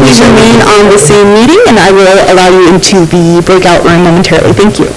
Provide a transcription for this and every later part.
please remain on the same meeting, and I will allow you into the breakout room momentarily. Thank you.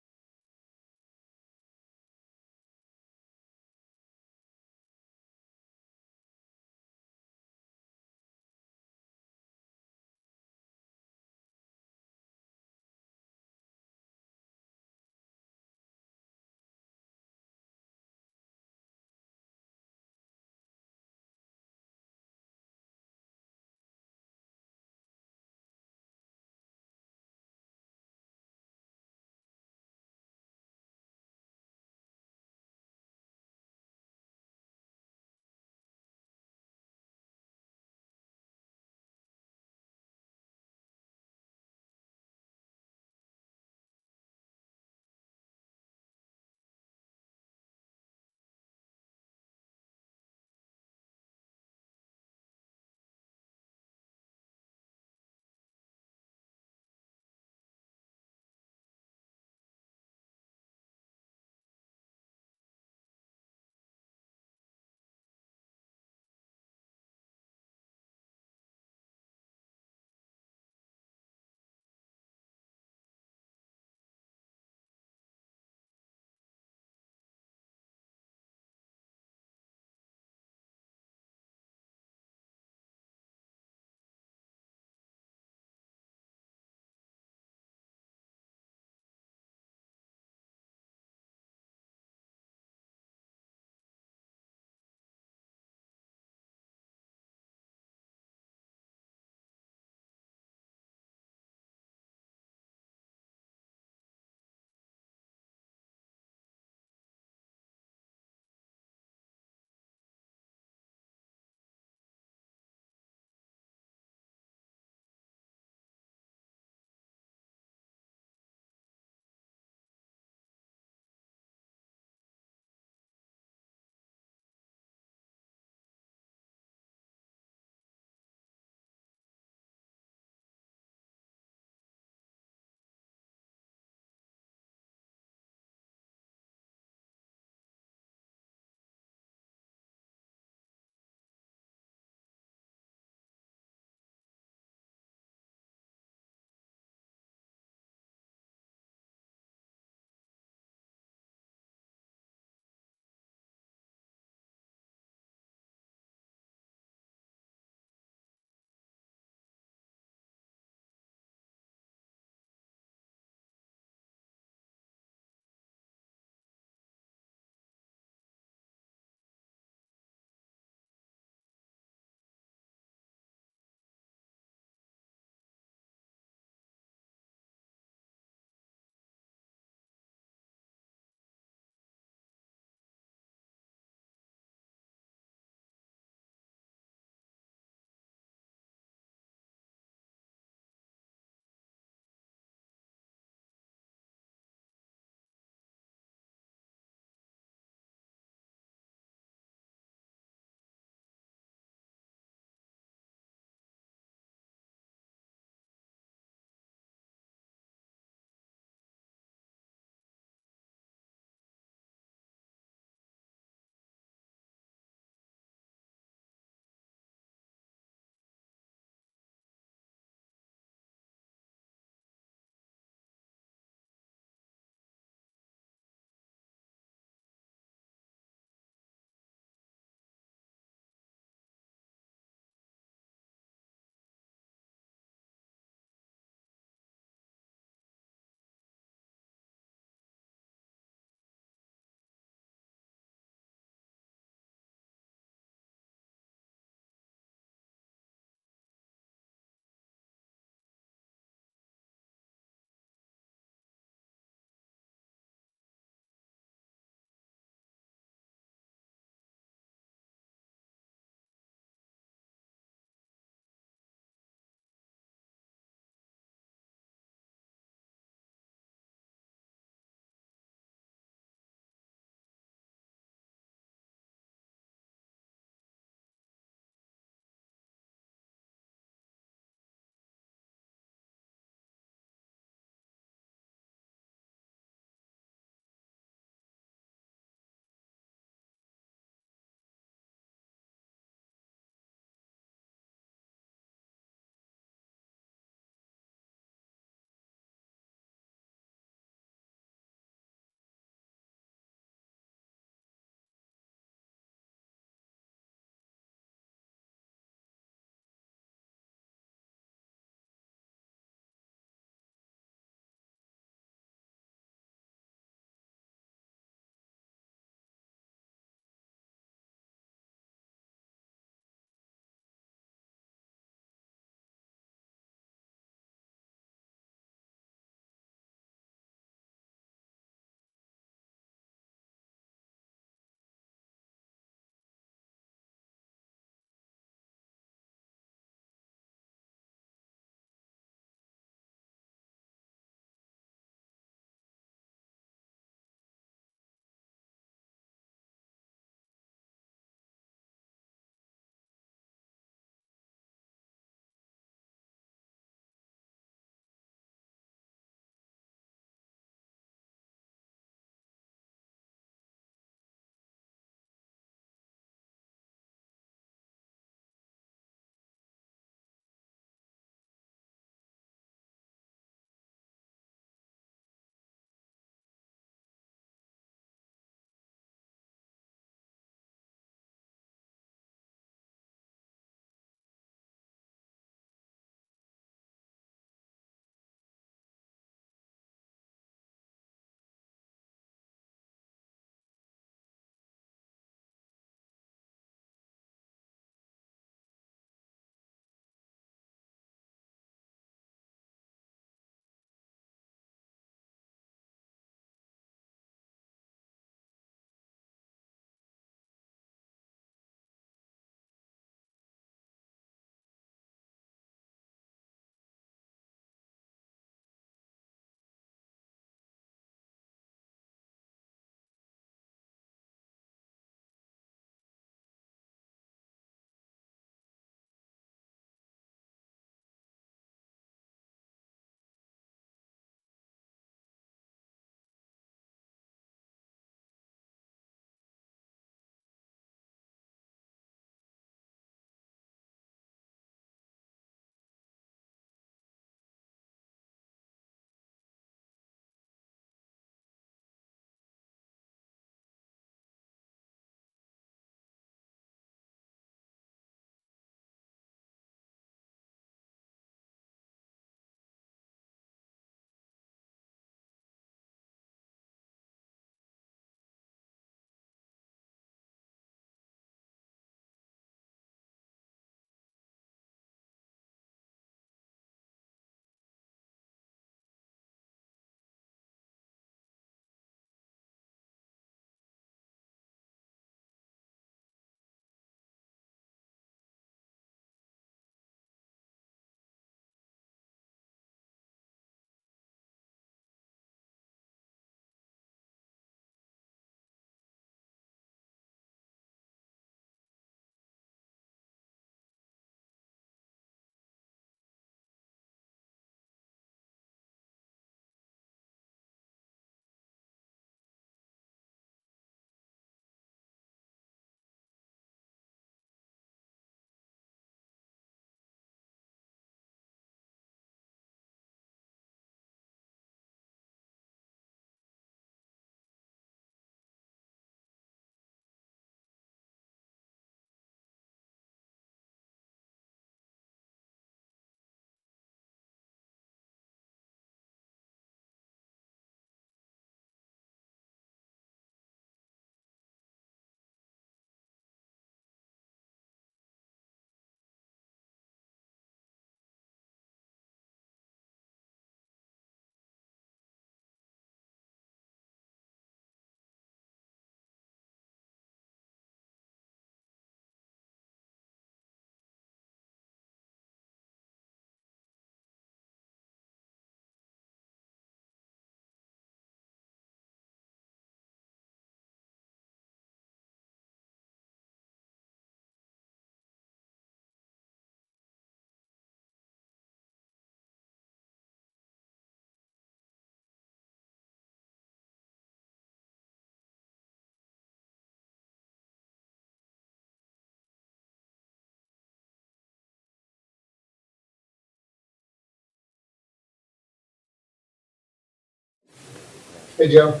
Hey, Joe.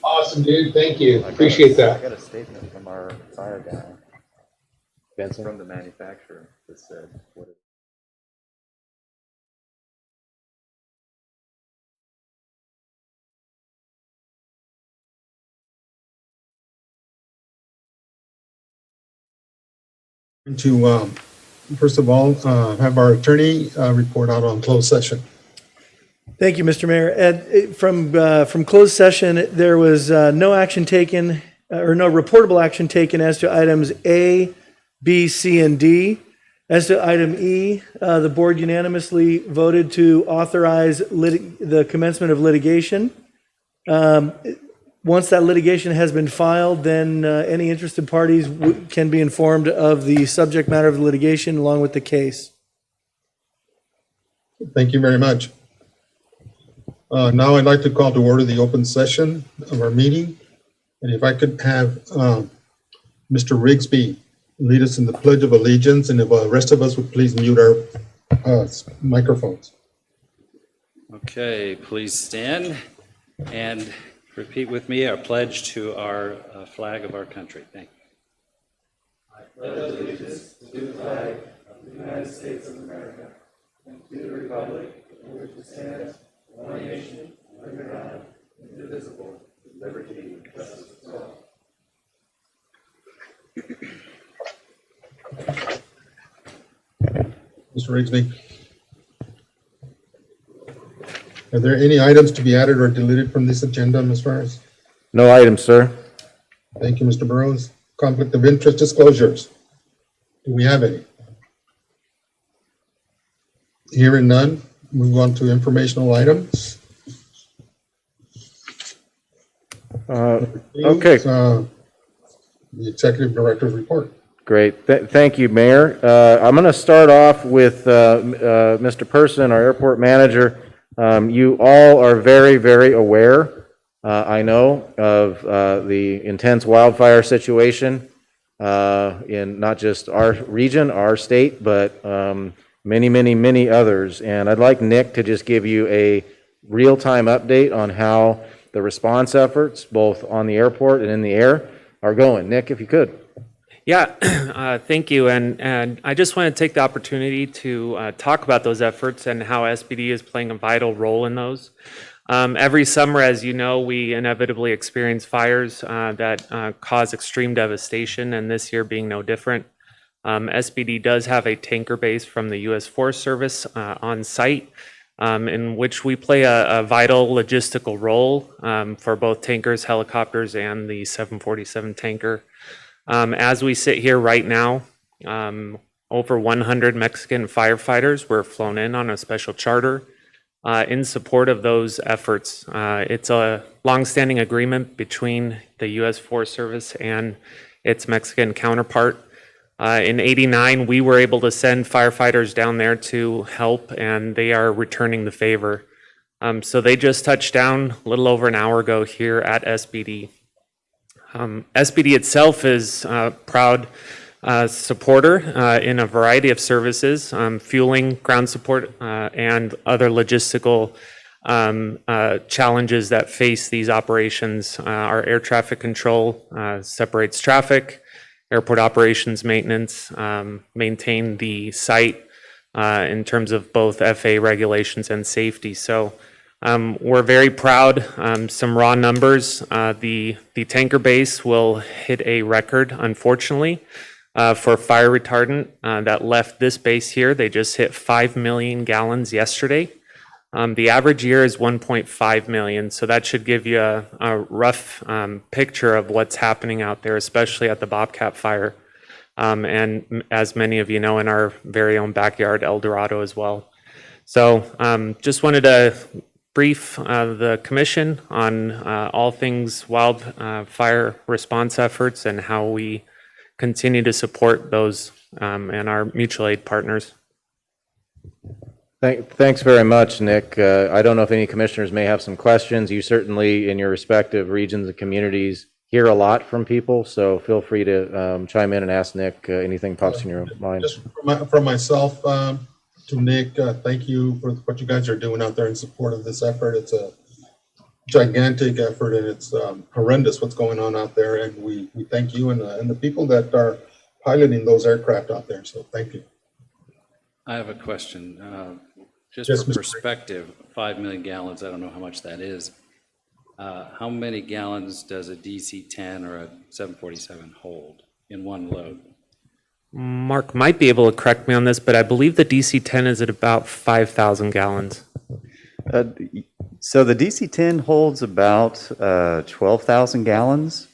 Awesome, dude. Thank you. Appreciate I that. got a statement from our fire guy, Benson? from the manufacturer, that said what it To first of all, have our attorney report out on closed session. Thank you, Mr. Mayor. Ed, from closed session, there was no action taken, or no reportable action taken as to items A, B, C, and D. As to item E, the board unanimously voted to authorize the commencement of litigation. Once that litigation has been filed, then any interested parties can be informed of the subject matter of the litigation along with the case. Thank you very much. Now I'd like to call to order the open session of our meeting. And if I could have Mr. Rigsby lead us in the Pledge of Allegiance, and if the rest of us would please mute our microphones. Okay, please stand and repeat with me our pledge to our flag of our country. Thank you. I pledge allegiance to the flag of the United States of America and to the republic for which it stands, one nation, under God, indivisible, with liberty and justice for all. Mr. Rigsby. Are there any items to be added or deleted from this agenda, Ms. Farris? No items, sir. Thank you, Mr. Burrows. Conflict of interest disclosures. Do we have any? Hearing none, move on to informational items. Okay. The Executive Director's report. Great. Thank you, Mayor. I'm going to start off with Mr. Person, our airport manager. You all are very, very aware, I know, of the intense wildfire situation in not just our region, our state, but many, many, many others. And I'd like Nick to just give you a real-time update on how the response efforts, both on the airport and in the air, are going. Nick, if you could. Yeah, thank you. And I just want to take the opportunity to talk about those efforts and how SBD is playing a vital role in those. Every summer, as you know, we inevitably experience fires that cause extreme devastation, and this year being no different. SBD does have a tanker base from the U.S. Forest Service on site, in which we play a vital logistical role for both tankers, helicopters, and the 747 tanker. As we sit here right now, over 100 Mexican firefighters were flown in on a special charter in support of those efforts. It's a longstanding agreement between the U.S. Forest Service and its Mexican counterpart. In '89, we were able to send firefighters down there to help, and they are returning the favor. So they just touched down a little over an hour ago here at SBD. SBD itself is a proud supporter in a variety of services, fueling, ground support, and other logistical challenges that face these operations. Our air traffic control separates traffic, airport operations maintenance, maintain the site in terms of both FAA regulations and safety. So we're very proud. Some raw numbers. The tanker base will hit a record, unfortunately, for fire retardant that left this base here. They just hit 5 million gallons yesterday. The average year is 1.5 million, so that should give you a rough picture of what's happening out there, especially at the Bobcat fire. And as many of you know, in our very own backyard, El Dorado as well. So just wanted to brief the commission on all things wildfire response efforts and how we continue to support those and our mutual aid partners. Thanks very much, Nick. I don't know if any commissioners may have some questions. You certainly, in your respective regions and communities, hear a lot from people, so feel free to chime in and ask Nick anything pops in your mind. Just from myself to Nick, thank you for what you guys are doing out there in support of this effort. It's a gigantic effort, and it's horrendous what's going on out there. And we thank you and the people that are piloting those aircraft out there. So thank you. I have a question. Just Yes, for Mr. perspective, 5 million gallons, I don't know how much that is. How many gallons does a DC-10 or a 747 hold in one load? Mark might be able to correct me on this, but I believe the DC-10 is at about 5,000 gallons. So the DC-10 holds about 12,000 gallons.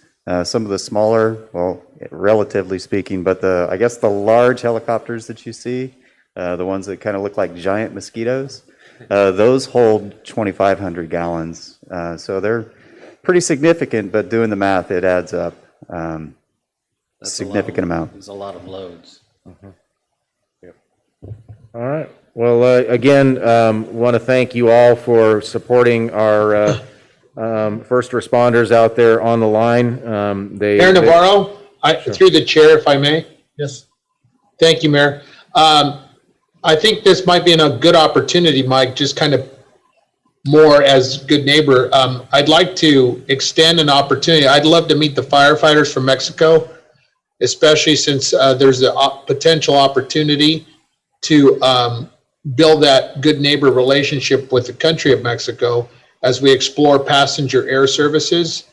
Some of the smaller, well, relatively speaking, but I guess the large helicopters that you see, the ones that kind of look like giant mosquitoes, those hold 2,500 gallons. So they're pretty significant, but doing the math, it adds up. That's Significant amount. There's a lot of loads. All right. Well, again, want to thank you all for supporting our first responders out there on the line. Mayor Navarro, through the chair, if I may. Yes. Thank you, Mayor. I think this might be a good opportunity, Mike, just kind of more as good neighbor. I'd like to extend an opportunity. I'd love to meet the firefighters from Mexico, especially since there's a potential opportunity to build that good neighbor relationship with the country of Mexico as we explore passenger air services.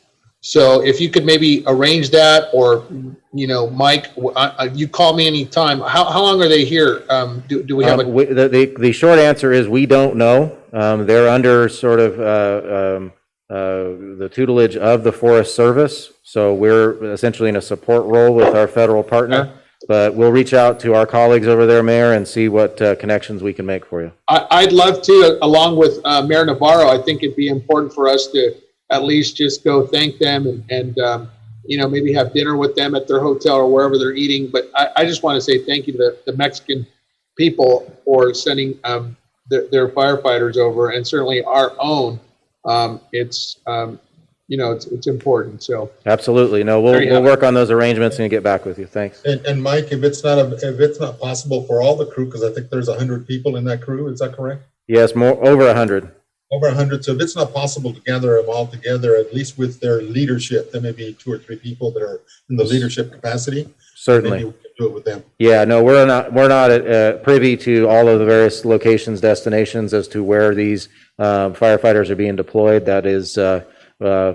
So if you could maybe arrange that, or, you know, Mike, you call me anytime. How long are they here? Do we have a... The short answer is we don't know. They're under sort of the tutelage of the Forest Service. So we're essentially in a support role with our federal partner. But we'll reach out to our colleagues over there, Mayor, and see what connections we can make for you. I'd love to, along with Mayor Navarro. I think it'd be important for us to at least just go thank them and you know, maybe have dinner with them at their hotel or wherever they're eating. But I just want to say thank you to the Mexican people for sending their firefighters over, and certainly our own. You know, it's important. So absolutely. No, we'll work on those arrangements and get back with you. Thanks. And Mike, if it's not possible for all the crew, because I think there's 100 people in that crew, is that correct? Yes, over 100. Over 100. So if it's not possible to gather them all together, at least with their leadership, there may be 2 or 3 people that are in the leadership capacity. Certainly. Maybe we can do it with them. Yeah, no, we're not privy to all of the various locations, destinations as to where these firefighters are being deployed. That is,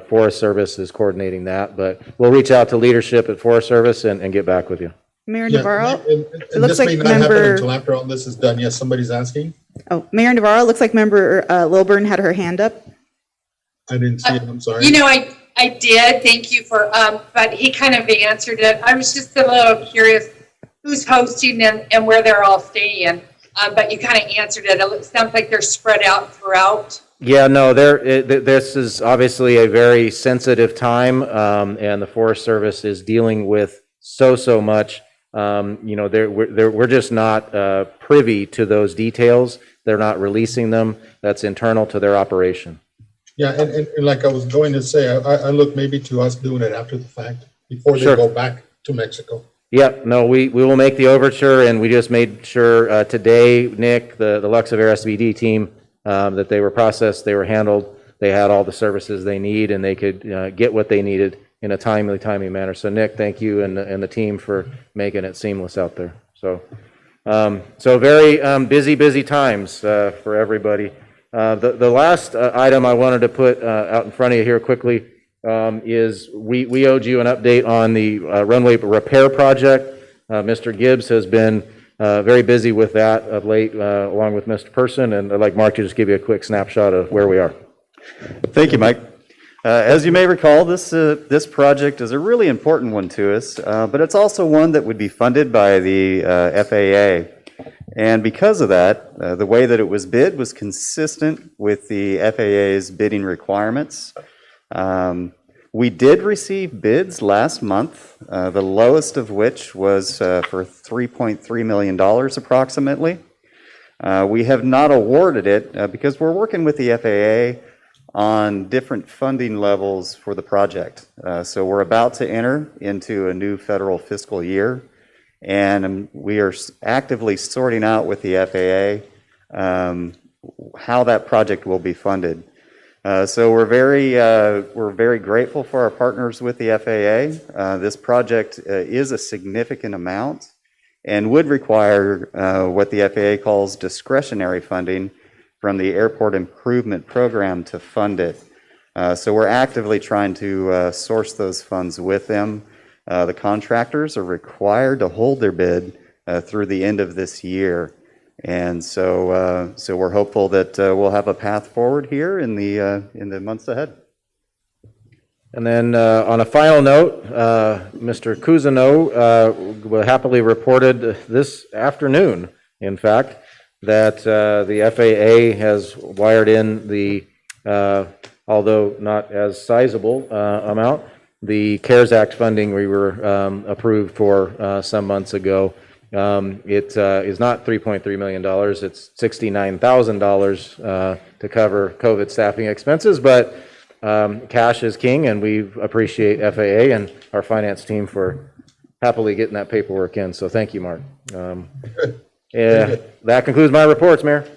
Forest Service is coordinating that, but we'll reach out to leadership at Forest Service and get back with you. Mayor Yeah, Navarro? and looks this like may not happen member- until after all this is done. Yes, somebody's asking. Oh, Mayor Navarro, looks like member Lilburn had her hand up. I didn't see it. I'm sorry. You know, I did. Thank you for, but he kind of answered it. I was just a little curious who's hosting and where they're all staying. But you kind of answered it. It sounds like they're spread out throughout. Yeah, no, this is obviously a very sensitive time, and the Forest Service is dealing with so much. You know, we're just not privy to those details. They're not releasing them. That's internal to their operation. Yeah, and like I was going to say, I look maybe to us doing it after the fact, before they Sure. go back to Mexico. Yep, no, we will make the overture, and we just made sure today, Nick, the Luxair SBD team, that they were processed, they were handled, they had all the services they need, and they could get what they needed in a timely manner. So Nick, thank you and the team for making it seamless out there. So very busy times for everybody. The last item I wanted to put out in front of you here quickly is we owed you an update on the runway repair project. Mr. Gibbs has been very busy with that of late, along with Mr. Person, and I'd like Mark to just give you a quick snapshot of where we are. Thank you, Mike. As you may recall, this project is a really important one to us, but it's also one that would be funded by the FAA. And because of that, the way that it was bid was consistent with the FAA's bidding requirements. We did receive bids last month, the lowest of which was for $3.3 million approximately. We have not awarded it because we're working with the FAA on different funding levels for the project. So we're about to enter into a new federal fiscal year, and we are actively sorting out with the FAA how that project will be funded. So we're very grateful for our partners with the FAA. This project is a significant amount and would require what the FAA calls discretionary funding from the Airport Improvement Program to fund it. So we're actively trying to source those funds with them. The contractors are required to hold their bid through the end of this year. And so we're hopeful that we'll have a path forward here in the months ahead. And then on a final note, Mr. Cousineau happily reported this afternoon, in fact, that the FAA has wired in the, although not as sizable amount, the CARES Act funding we were approved for some months ago. It is not $3.3 million, it's $69,000 to cover COVID staffing expenses, but cash is king, and we appreciate FAA and our finance team for happily getting that paperwork in, so thank you, Mark. That concludes my reports, Mayor.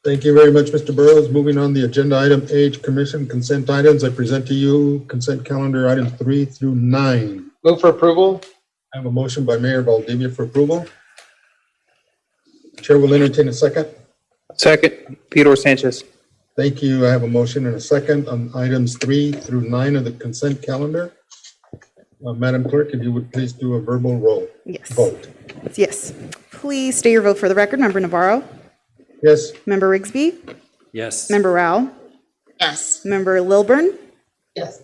Thank you very much, Mr. Burrows. Moving on, the agenda item H, commission consent items. I present to you consent calendar items 3 through 9. Move for approval. I have a motion by Mayor Valdivia for approval. Chair will entertain a second. Second, Pedro Sanchez. Thank you. I have a motion and a second on items 3 through 9 of the consent calendar. Madam Clerk, if you would please do a verbal roll. Yes. Vote. Yes. Please state your vote for the record. Member Navarro? Yes. Member Rigsby? Yes. Member Rao? Yes. Member Lilburn? Yes.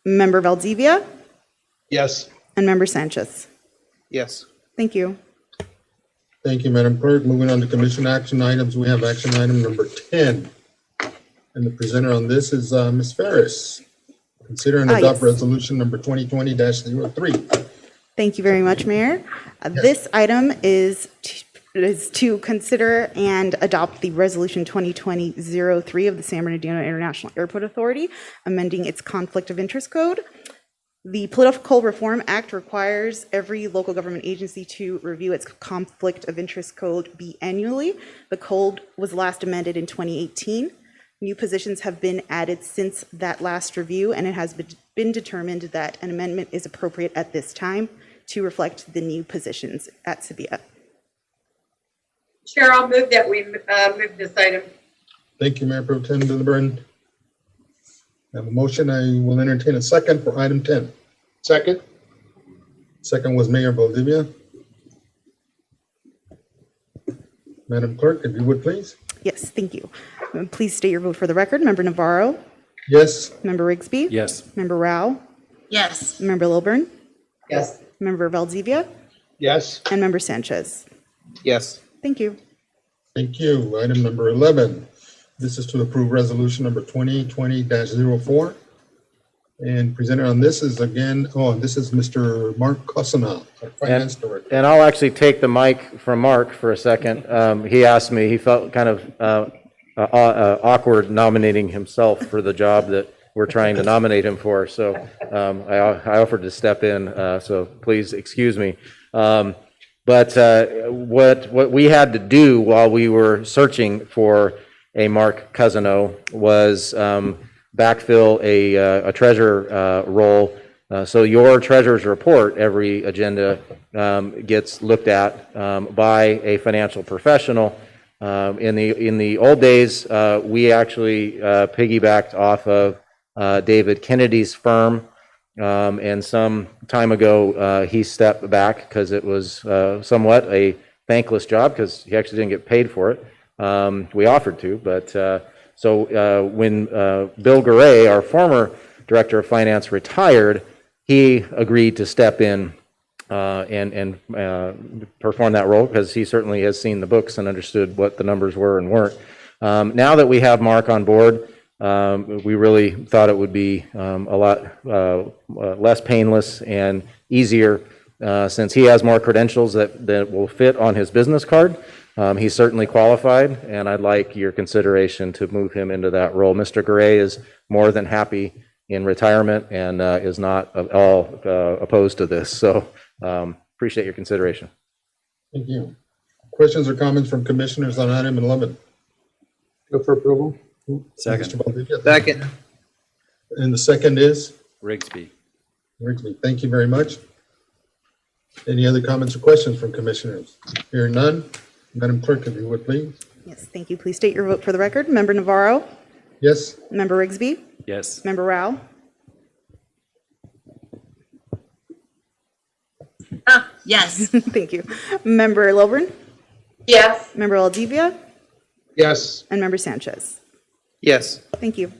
Member Valdivia? Yes. And Member Sanchez? Yes. Thank you. Thank you, Madam Clerk. Moving on to commission action items, we have action item number 10. And the presenter on this is Ms. Ferris. Consider and adopt Yes. resolution number 2020-03. Thank you very much, Mayor. This item is to consider and adopt the Resolution 2020-03 of the San Bernardino International Airport Authority, amending its Conflict of Interest Code. The Political Reform Act requires every local government agency to review its Conflict of Interest Code biannually. The code was last amended in 2018. New positions have been added since that last review, and it has been determined that an amendment is appropriate at this time to reflect the new positions at SBIAA. Chair, I'll move that we move this item. Thank you, Mayor Pro Tem Lilburn. I have a motion. I will entertain a second for item 10. Second. Second was Mayor Valdivia. Madam Clerk, if you would please. Yes, thank you. Please state your vote for the record. Member Navarro? Yes. Member Rigsby? Yes. Member Rao? Yes. Member Lilburn? Yes. Member Valdivia? Yes. And Member Sanchez? Yes. Thank you. Thank you. Item number 11. This is to approve resolution number 2020-04. And presenter on this is again, this is Mr. Mark Cosina, our Finance Director. And I'll actually take the mic from Mark for a second. He asked me, he felt kind of awkward nominating himself for the job that we're trying to nominate him for. So I offered to step in, so please excuse me. But what we had to do while we were searching for a Mark Cousineau was backfill a treasurer role. So your treasurer's report, every agenda gets looked at by a financial professional. In the old days, we actually piggybacked off of David Kennedy's firm. And some time ago, he stepped back because it was somewhat a thankless job because he actually didn't get paid for it. We offered to, but so when Bill Garay, our former Director of Finance, retired, he agreed to step in and perform that role because he certainly has seen the books and understood what the numbers were and weren't. Now that we have Mark on board, we really thought it would be a lot less painless and easier since he has more credentials that will fit on his business card. He's certainly qualified, and I'd like your consideration to move him into that role. Mr. Garay is more than happy in retirement and is not at all opposed to this. So appreciate your consideration. Thank you. Questions or comments from commissioners on item 11? Go for approval. Second. Mr. Valdivia. Second. And the second is Rigsby. Rigsby. Thank you very much. Any other comments or questions from commissioners? Hearing none, Madam Clerk, if you would please. Yes, thank you. Please state your vote for the record. Member Navarro, Yes? Member Rigsby, Yes. Member Rao, Yes. thank you. Member Lilburn, Yes. Member Aldivia, Yes. and Member Sanchez. Yes. Thank you.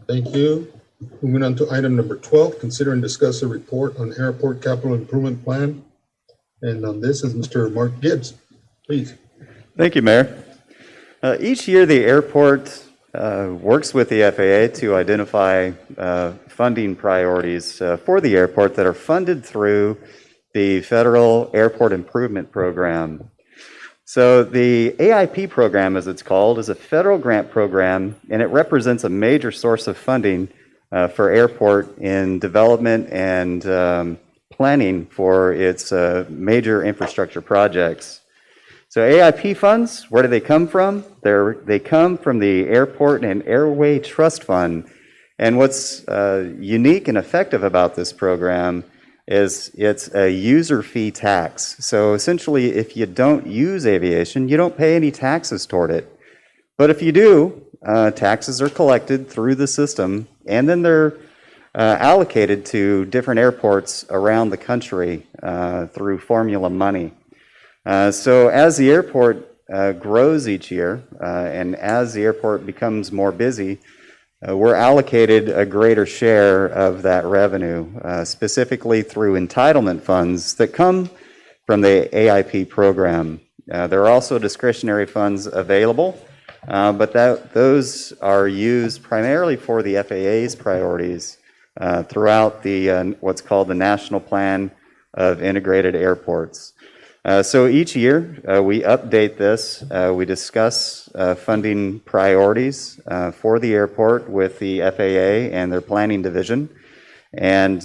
Thank you. Moving on to item number 12, consider and discuss a report on airport capital improvement plan. And on this is Mr. Mark Gibbs. Please. Thank you, Mayor. Each year, the airport works with the FAA to identify funding priorities for the airport that are funded through the Federal Airport Improvement Program. So the AIP program, as it's called, is a federal grant program, and it represents a major source of funding for airport in development and planning for its major infrastructure projects. So AIP funds, where do they come from? They come from the Airport and Airway Trust Fund. And what's unique and effective about this program is it's a user fee tax. So essentially, if you don't use aviation, you don't pay any taxes toward it. But if you do, taxes are collected through the system, and then they're allocated to different airports around the country through formula money. So as the airport grows each year, and as the airport becomes more busy, we're allocated a greater share of that revenue, specifically through entitlement funds that come from the AIP program. There are also discretionary funds available, but those are used primarily for the FAA's priorities throughout the what's called the National Plan of Integrated Airports. So each year, we update this. We discuss funding priorities for the airport with the FAA and their planning division. And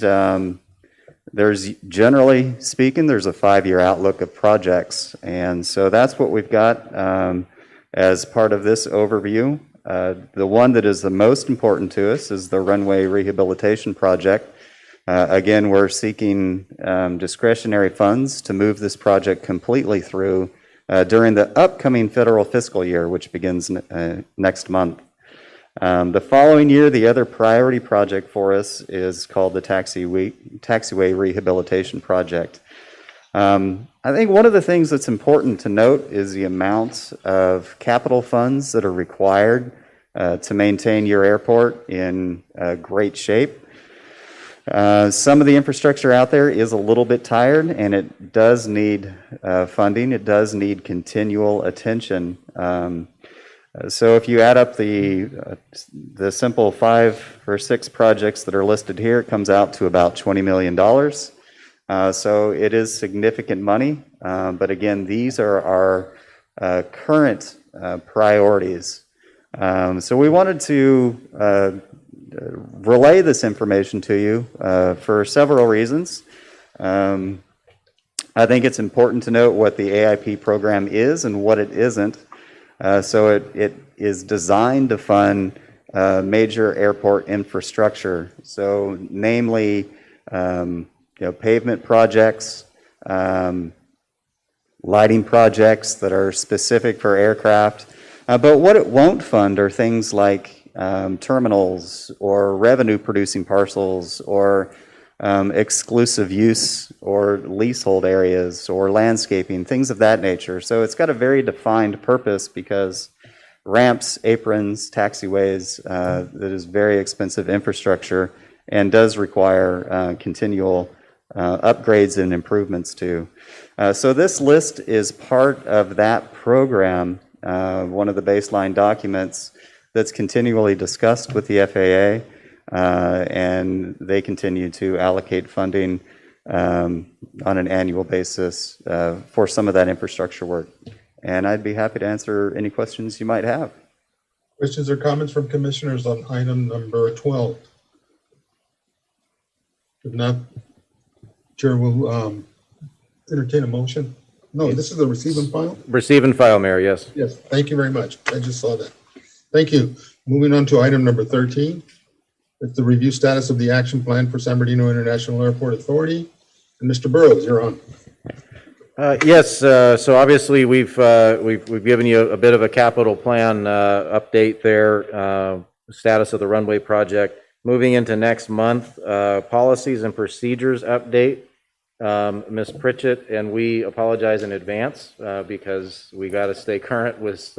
generally speaking, there's a 5-year outlook of projects. And so that's what we've got as part of this overview. The one that is the most important to us is the runway rehabilitation project. Again, we're seeking discretionary funds to move this project completely through during the upcoming federal fiscal year, which begins next month. The following year, the other priority project for us is called the Taxiway Rehabilitation Project. I think one of the things that's important to note is the amounts of capital funds that are required to maintain your airport in great shape. Some of the infrastructure out there is a little bit tired, and it does need funding. It does need continual attention. So if you add up the simple 5 or 6 projects that are listed here, it comes out to about $20 million. So it is significant money, but again, these are our current priorities. So we wanted to relay this information to you for several reasons. I think it's important to note what the AIP program is and what it isn't. So it is designed to fund major airport infrastructure. So namely, pavement projects, lighting projects that are specific for aircraft. But what it won't fund are things like terminals or revenue producing parcels or exclusive use or leasehold areas or landscaping, things of that nature. So it's got a very defined purpose because ramps, aprons, taxiways, that is very expensive infrastructure and does require continual upgrades and improvements too. So this list is part of that program, one of the baseline documents that's continually discussed with the FAA, and they continue to allocate funding on an annual basis for some of that infrastructure work. And I'd be happy to answer any questions you might have. Questions or comments from commissioners on item number 12? If not, Chair will entertain a motion. No, this is the receive and file? Receive and file, Mayor, yes. Yes, thank you very much. I just saw that. Thank you. Moving on to item number 13. It's the review status of the action plan for San Bernardino International Airport Authority. And Mr. Burrows, you're on. Yes, so obviously we've given you a bit of a capital plan update there, status of the runway project. Moving into next month, policies and procedures update. Ms. Pritchett and we apologize in advance because we got to stay current with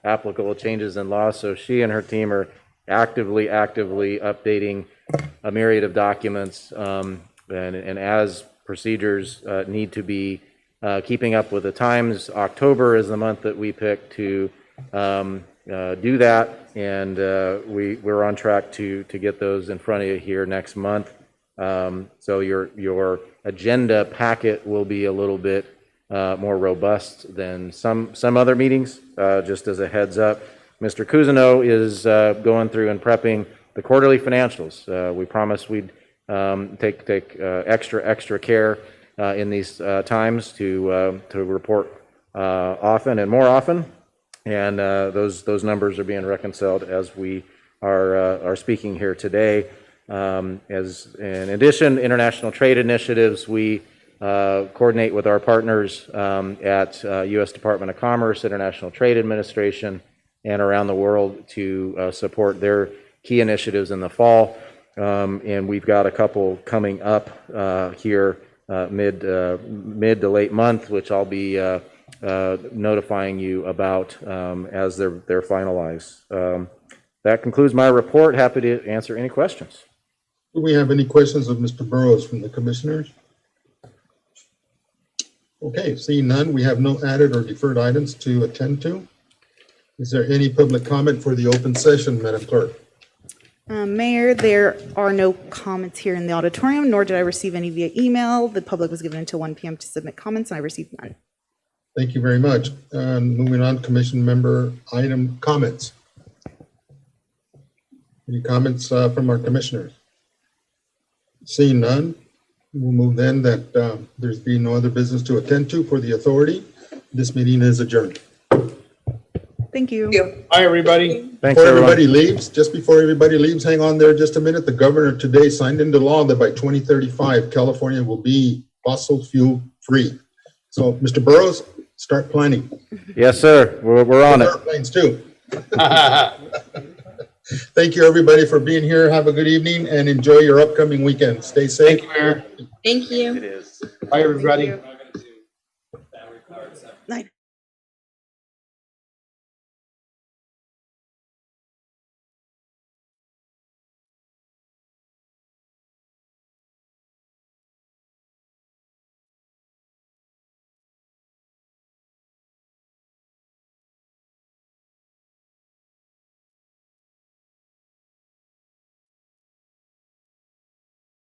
applicable changes in law. So she and her team are actively updating a myriad of documents, and as procedures need to be keeping up with the times. October is the month that we picked to do that, and we're on track to get those in front of you here next month. So your agenda packet will be a little bit more robust than some other meetings, just as a heads up. Mr. Cousineau is going through and prepping the quarterly financials. We promised we'd take extra care in these times to report often and more often, and those numbers are being reconciled as we are speaking here today. As in addition, international trade initiatives, we coordinate with our partners at U.S. Department of Commerce, International Trade Administration, and around the world to support their key initiatives in the fall. And we've got a couple coming up here mid to late month, which I'll be notifying you about as they're finalized. That concludes my report. Happy to answer any questions. Do we have any questions of Mr. Burrows from the commissioners? Okay, seeing none, we have no added or deferred items to attend to. Is there any public comment for the open session, Madam Clerk? Mayor, there are no comments here in the auditorium, nor did I receive any via email. The public was given until 1 p.m. to submit comments, and I received none. Thank you very much. Moving on, commission member item comments. Any comments from our commissioners? Seeing none, we'll move then that there's been no other business to attend to for the authority. This meeting is adjourned. Thank you. Hi, everybody. Thanks, Before everyone. everybody leaves, just before everybody leaves, hang on there just a minute. The governor today signed into law that by 2035, California will be fossil fuel free. So, Mr. Burrows, start planning. Yes, sir. We're on it. Airplanes too. Thank you, everybody, for being here. Have a good evening and enjoy your upcoming weekend. Stay safe. Thank you, Mayor. Thank you. It is. Bye, everybody.